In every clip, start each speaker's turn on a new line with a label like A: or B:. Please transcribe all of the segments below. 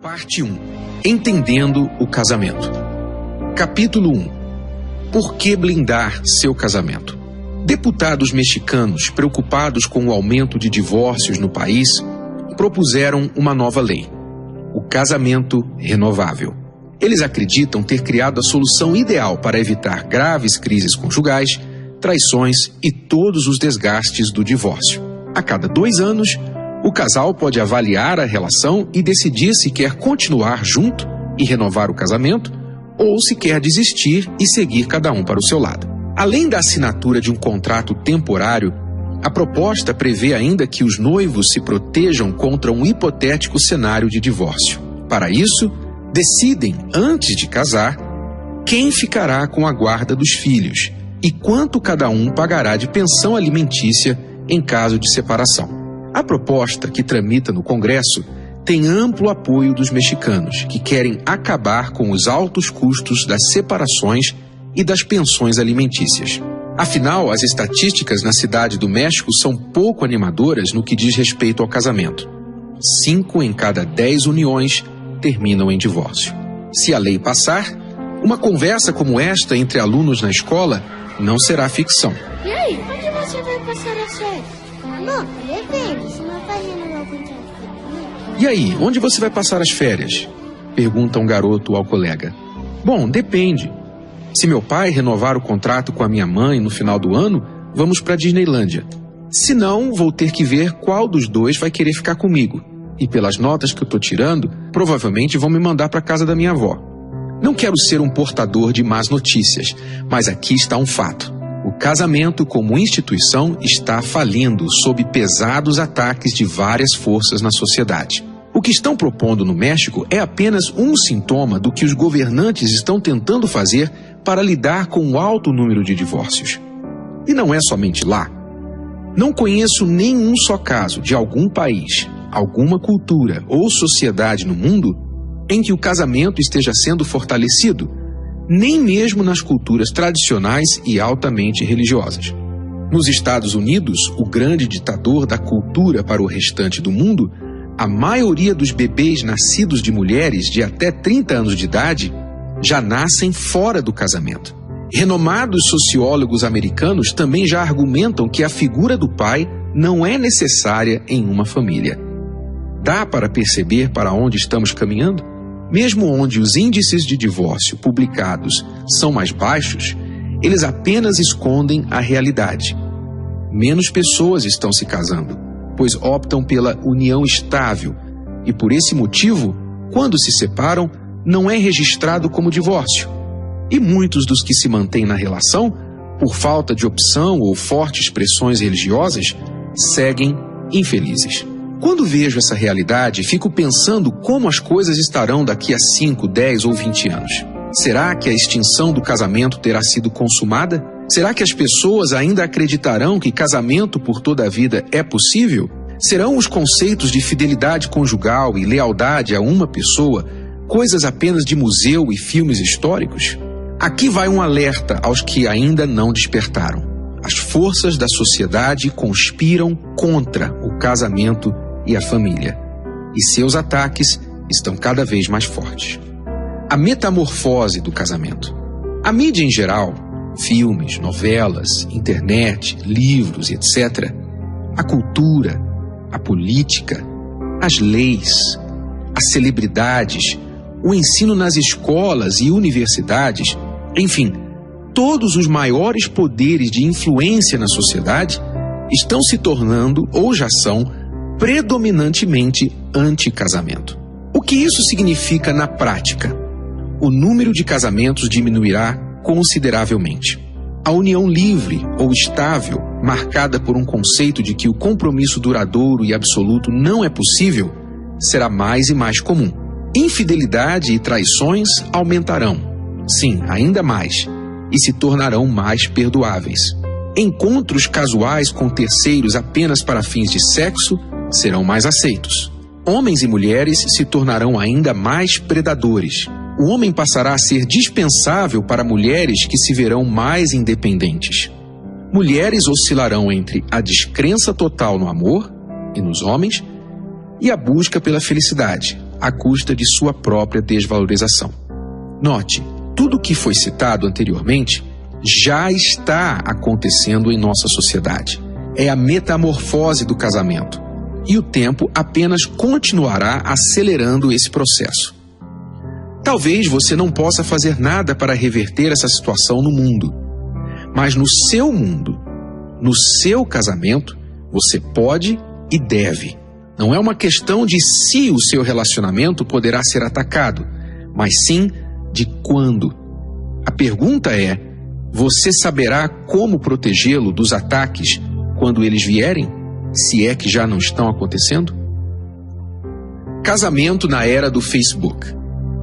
A: Parte 1. Entendendo o casamento. Capítulo 1. Por que blindar seu casamento? Deputados mexicanos, preocupados com o aumento de divórcios no país, propuseram uma nova lei: o casamento renovável. Eles acreditam ter criado a solução ideal para evitar graves crises conjugais, traições e todos os desgastes do divórcio. A cada 2 anos, o casal pode avaliar a relação e decidir se quer continuar junto e renovar o casamento ou se quer desistir e seguir cada um para o seu lado. Além da assinatura de um contrato temporário, a proposta prevê ainda que os noivos se protejam contra um hipotético cenário de divórcio. Para isso, decidem, antes de casar, quem ficará com a guarda dos filhos e quanto cada um pagará de pensão alimentícia em caso de separação. A proposta, que tramita no Congresso, tem amplo apoio dos mexicanos, que querem acabar com os altos custos das separações e das pensões alimentícias. Afinal, as estatísticas na Cidade do México são pouco animadoras no que diz respeito ao casamento. 5 em cada 10 uniões terminam em divórcio. Se a lei passar, uma conversa como esta entre alunos na escola não será ficção.
B: E aí, onde você vai passar as férias? Bom, depende, se meu pai renovar o contrato comigo.
A: E aí, onde você vai passar as férias? Pergunta um garoto ao colega. Bom, depende. Se meu pai renovar o contrato com a minha mãe no final do ano, vamos para Disneylândia. Se não, vou ter que ver qual dos dois vai querer ficar comigo. E pelas notas que eu estou tirando, provavelmente vão me mandar para casa da minha avó. Não quero ser um portador de más notícias, mas aqui está um fato. O casamento como instituição está falindo sob pesados ataques de várias forças na sociedade. O que estão propondo no México é apenas um sintoma do que os governantes estão tentando fazer para lidar com o alto número de divórcios. E não é somente lá. Não conheço nenhum só caso de algum país, alguma cultura ou sociedade no mundo em que o casamento esteja sendo fortalecido, nem mesmo nas culturas tradicionais e altamente religiosas. Nos Estados Unidos, o grande ditador da cultura para o restante do mundo, a maioria dos bebês nascidos de mulheres de até 30 anos de idade já nascem fora do casamento. Renomados sociólogos americanos também já argumentam que a figura do pai não é necessária em uma família. Dá para perceber para onde estamos caminhando? Mesmo onde os índices de divórcio publicados são mais baixos, eles apenas escondem a realidade. Menos pessoas estão se casando, pois optam pela união estável, e por esse motivo, quando se separam, não é registrado como divórcio. E muitos dos que se mantêm na relação, por falta de opção ou fortes pressões religiosas, seguem infelizes. Quando vejo essa realidade, fico pensando como as coisas estarão daqui a 5, 10 ou 20 anos. Será que a extinção do casamento terá sido consumada? Será que as pessoas ainda acreditarão que casamento por toda a vida é possível? Serão os conceitos de fidelidade conjugal e lealdade a uma pessoa coisas apenas de museu e filmes históricos? Aqui vai um alerta aos que ainda não despertaram. As forças da sociedade conspiram contra o casamento e a família, e seus ataques estão cada vez mais fortes. A metamorfose do casamento. A mídia em geral, filmes, novelas, internet, livros, etc., a cultura, a política, as leis, as celebridades, o ensino nas escolas e universidades, enfim, todos os maiores poderes de influência na sociedade estão se tornando ou já são predominantemente anti-casamento. O que isso significa na prática? O número de casamentos diminuirá consideravelmente. A união livre ou estável, marcada por um conceito de que o compromisso duradouro e absoluto não é possível, será mais e mais comum. Infidelidade e traições aumentarão, sim, ainda mais, e se tornarão mais perdoáveis. Encontros casuais com terceiros apenas para fins de sexo serão mais aceitos. Homens e mulheres se tornarão ainda mais predadores. O homem passará a ser dispensável para mulheres que se verão mais independentes. Mulheres oscilarão entre a descrença total no amor e nos homens e a busca pela felicidade, à custa de sua própria desvalorização. Note, tudo o que foi citado anteriormente já está acontecendo em nossa sociedade. É a metamorfose do casamento. E o tempo apenas continuará acelerando esse processo. Talvez você não possa fazer nada para reverter essa situação no mundo. Mas no seu mundo, no seu casamento, você pode e deve. Não é uma questão de se o seu relacionamento poderá ser atacado, mas sim de quando. A pergunta é: você saberá como protegê-lo dos ataques quando eles vierem, se é que já não estão acontecendo? Casamento na era do Facebook.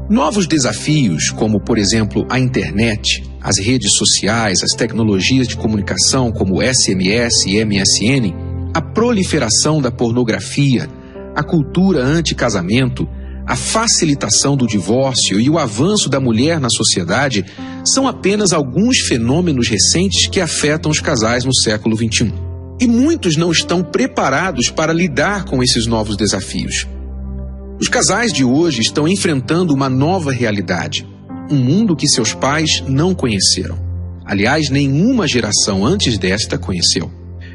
A: Novos desafios, como, por exemplo, a internet, as redes sociais, as tecnologias de comunicação como SMS e MSN, a proliferação da pornografia, a cultura anti-casamento, a facilitação do divórcio e o avanço da mulher na sociedade são apenas alguns fenômenos recentes que afetam os casais no século XXI. E muitos não estão preparados para lidar com esses novos desafios. Os casais de hoje estão enfrentando uma nova realidade, um mundo que seus pais não conheceram. Aliás, nenhuma geração antes desta conheceu.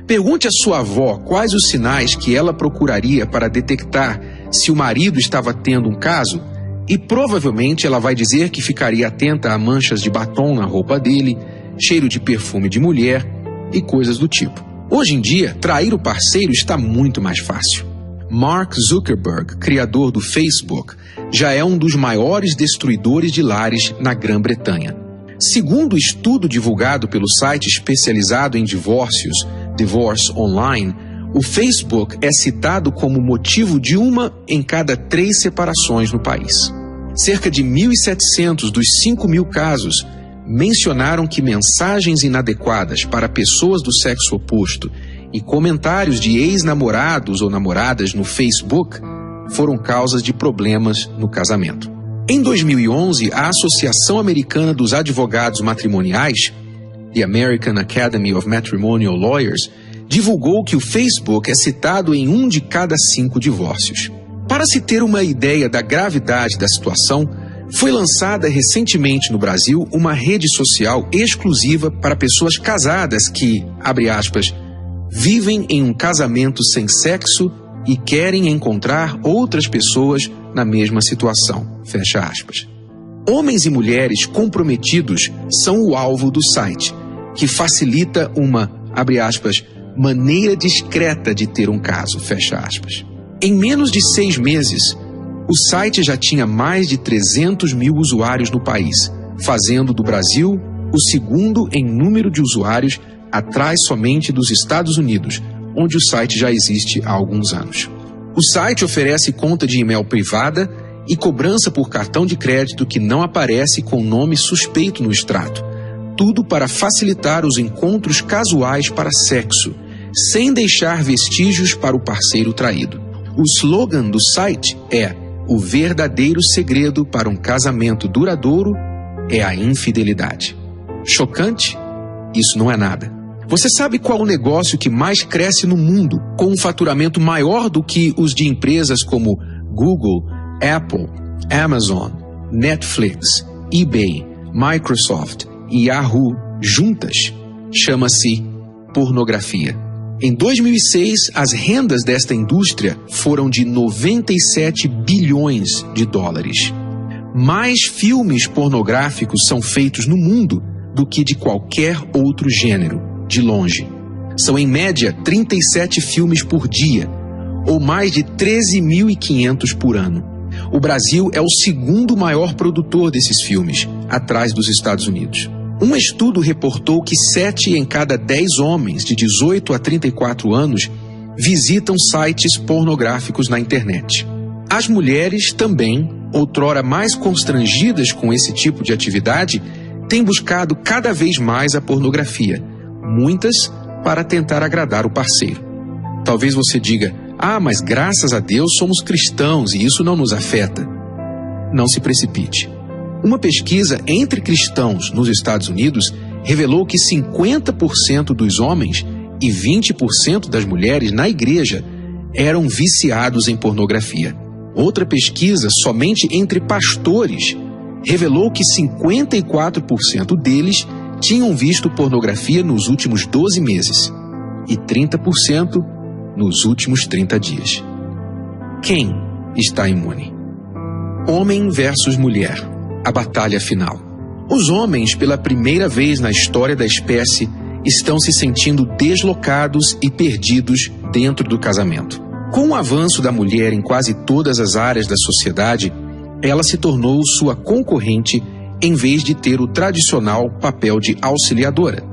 A: Pergunte à sua avó quais os sinais que ela procuraria para detectar se o marido estava tendo um caso, e provavelmente ela vai dizer que ficaria atenta a manchas de batom na roupa dele, cheiro de perfume de mulher e coisas do tipo. Hoje em dia, trair o parceiro está muito mais fácil. Mark Zuckerberg, criador do Facebook, já é um dos maiores destruidores de lares na Grã-Bretanha. Segundo o estudo divulgado pelo site especializado em divórcios, Divorce Online, o Facebook é citado como motivo de 1 em cada 3 separações no país. Cerca de 1.700 dos 5.000 casos mencionaram que mensagens inadequadas para pessoas do sexo oposto e comentários de ex-namorados ou namoradas no Facebook foram causas de problemas no casamento. Em 2011, a Associação Americana dos Advogados Matrimoniais, The American Academy of Matrimonial Lawyers, divulgou que o Facebook é citado em 1 de cada 5 divórcios. Para se ter uma ideia da gravidade da situação, foi lançada recentemente no Brasil uma rede social exclusiva para pessoas casadas que, abre aspas, vivem em um casamento sem sexo e querem encontrar outras pessoas na mesma situação, fecha aspas. Homens e mulheres comprometidos são o alvo do site, que facilita uma, abre aspas, maneira discreta de ter um caso, fecha aspas. Em menos de 6 meses, o site já tinha mais de 300 mil usuários no país, fazendo do Brasil o segundo em número de usuários, atrás somente dos Estados Unidos, onde o site já existe há alguns anos. O site oferece conta de e-mail privada e cobrança por cartão de crédito que não aparece com nome suspeito no extrato. Tudo para facilitar os encontros casuais para sexo, sem deixar vestígios para o parceiro traído. O slogan do site é: o verdadeiro segredo para um casamento duradouro é a infidelidade. Chocante? Isso não é nada. Você sabe qual o negócio que mais cresce no mundo, com um faturamento maior do que os de empresas como Google, Apple, Amazon, Netflix, eBay, Microsoft e Yahoo juntas? Chama-se pornografia. Em 2006, as rendas desta indústria foram de 97 bilhões de dólares. Mais filmes pornográficos são feitos no mundo do que de qualquer outro gênero, de longe. São em média 37 filmes por dia, ou mais de 13.500 por ano. O Brasil é o segundo maior produtor desses filmes, atrás dos Estados Unidos. Um estudo reportou que 7 em cada 10 homens de 18 a 34 anos visitam sites pornográficos na internet. As mulheres também, outrora mais constrangidas com esse tipo de atividade, têm buscado cada vez mais a pornografia, muitas para tentar agradar o parceiro. Talvez você diga: mas graças a Deus somos cristãos e isso não nos afeta. Não se precipite. Uma pesquisa entre cristãos nos Estados Unidos revelou que 50% dos homens e 20% das mulheres na igreja eram viciados em pornografia. Outra pesquisa, somente entre pastores, revelou que 54% deles tinham visto pornografia nos últimos 12 meses e 30% nos últimos 30 dias. Quem está imune? Homem versus mulher, a batalha final. Os homens, pela primeira vez na história da espécie, estão se sentindo deslocados e perdidos dentro do casamento. Com o avanço da mulher em quase todas as áreas da sociedade, ela se tornou sua concorrente em vez de ter o tradicional papel de auxiliadora.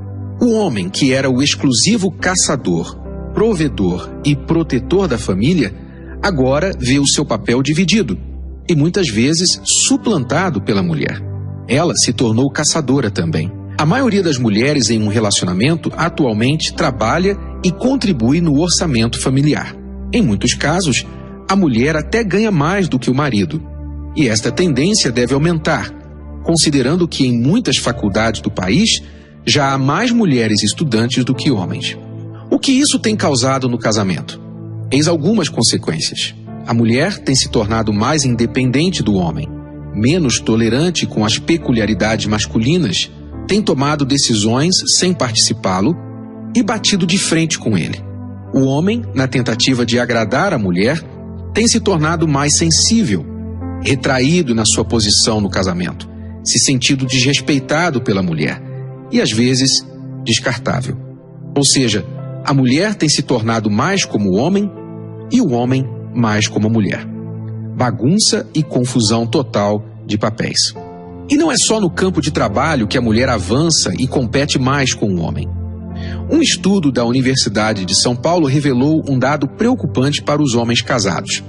A: O homem, que era o exclusivo caçador, provedor e protetor da família, agora vê o seu papel dividido e muitas vezes suplantado pela mulher. Ela se tornou caçadora também. A maioria das mulheres em um relacionamento atualmente trabalha e contribui no orçamento familiar. Em muitos casos, a mulher até ganha mais do que o marido. E esta tendência deve aumentar, considerando que em muitas faculdades do país já há mais mulheres estudantes do que homens. O que isso tem causado no casamento? Eis algumas consequências. A mulher tem se tornado mais independente do homem, menos tolerante com as peculiaridades masculinas, tem tomado decisões sem participá-lo e batido de frente com ele. O homem, na tentativa de agradar a mulher, tem se tornado mais sensível, retraído na sua posição no casamento, se sentindo desrespeitado pela mulher e, às vezes, descartável. Ou seja, a mulher tem se tornado mais como o homem e o homem mais como a mulher. Bagunça e confusão total de papéis. E não é só no campo de trabalho que a mulher avança e compete mais com o homem. Um estudo da Universidade de São Paulo revelou um dado preocupante para os homens casados.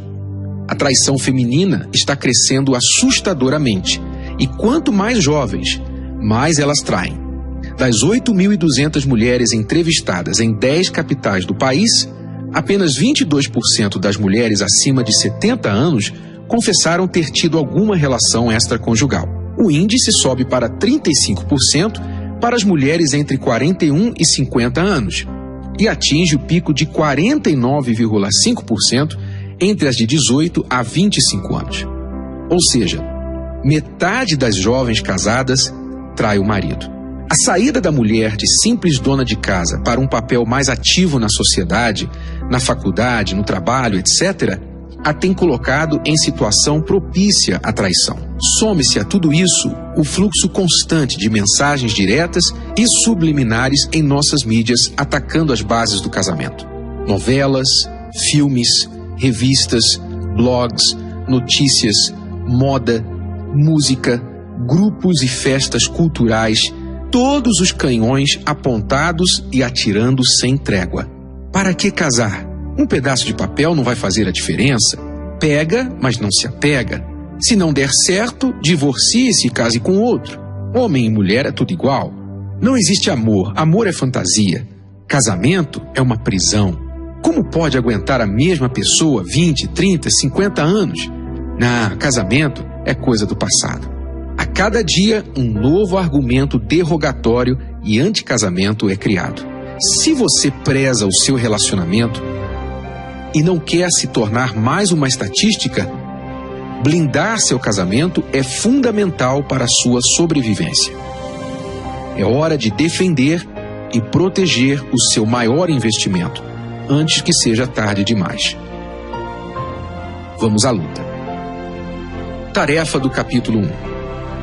A: A traição feminina está crescendo assustadoramente, e quanto mais jovens, mais elas traem. Das 8.200 mulheres entrevistadas em 10 capitais do país, apenas 22% das mulheres acima de 70 anos confessaram ter tido alguma relação extraconjugal. O índice sobe para 35% para as mulheres entre 41 e 50 anos e atinge o pico de 49,5% entre as de 18 a 25 anos. Ou seja, metade das jovens casadas trai o marido. A saída da mulher de simples dona de casa para um papel mais ativo na sociedade, na faculdade, no trabalho, etc., a tem colocado em situação propícia à traição. Some-se a tudo isso o fluxo constante de mensagens diretas e subliminares em nossas mídias atacando as bases do casamento. Novelas, filmes, revistas, blogs, notícias, moda, música, grupos e festas culturais, todos os canhões apontados e atirando sem trégua. Para que casar? Um pedaço de papel não vai fazer a diferença. Pega, mas não se apega. Se não der certo, divorcie-se e case com outro. Homem e mulher é tudo igual. Não existe amor. Amor é fantasia. Casamento é uma prisão. Como pode aguentar a mesma pessoa 20, 30, 50 anos? Não, casamento é coisa do passado. A cada dia, um novo argumento derrogatório e anticasamento é criado. Se você preza o seu relacionamento e não quer se tornar mais uma estatística, blindar seu casamento é fundamental para a sua sobrevivência. É hora de defender e proteger o seu maior investimento, antes que seja tarde demais. Vamos à luta. Tarefa do capítulo 1.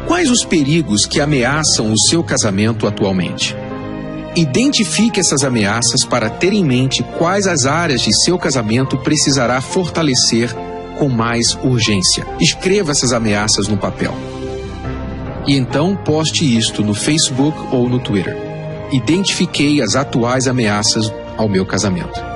A: Quais os perigos que ameaçam o seu casamento atualmente? Identifique essas ameaças para ter em mente quais as áreas de seu casamento precisará fortalecer com mais urgência. Escreva essas ameaças no papel. E então poste isto no Facebook ou no Twitter. Identifiquei as atuais ameaças ao meu casamento.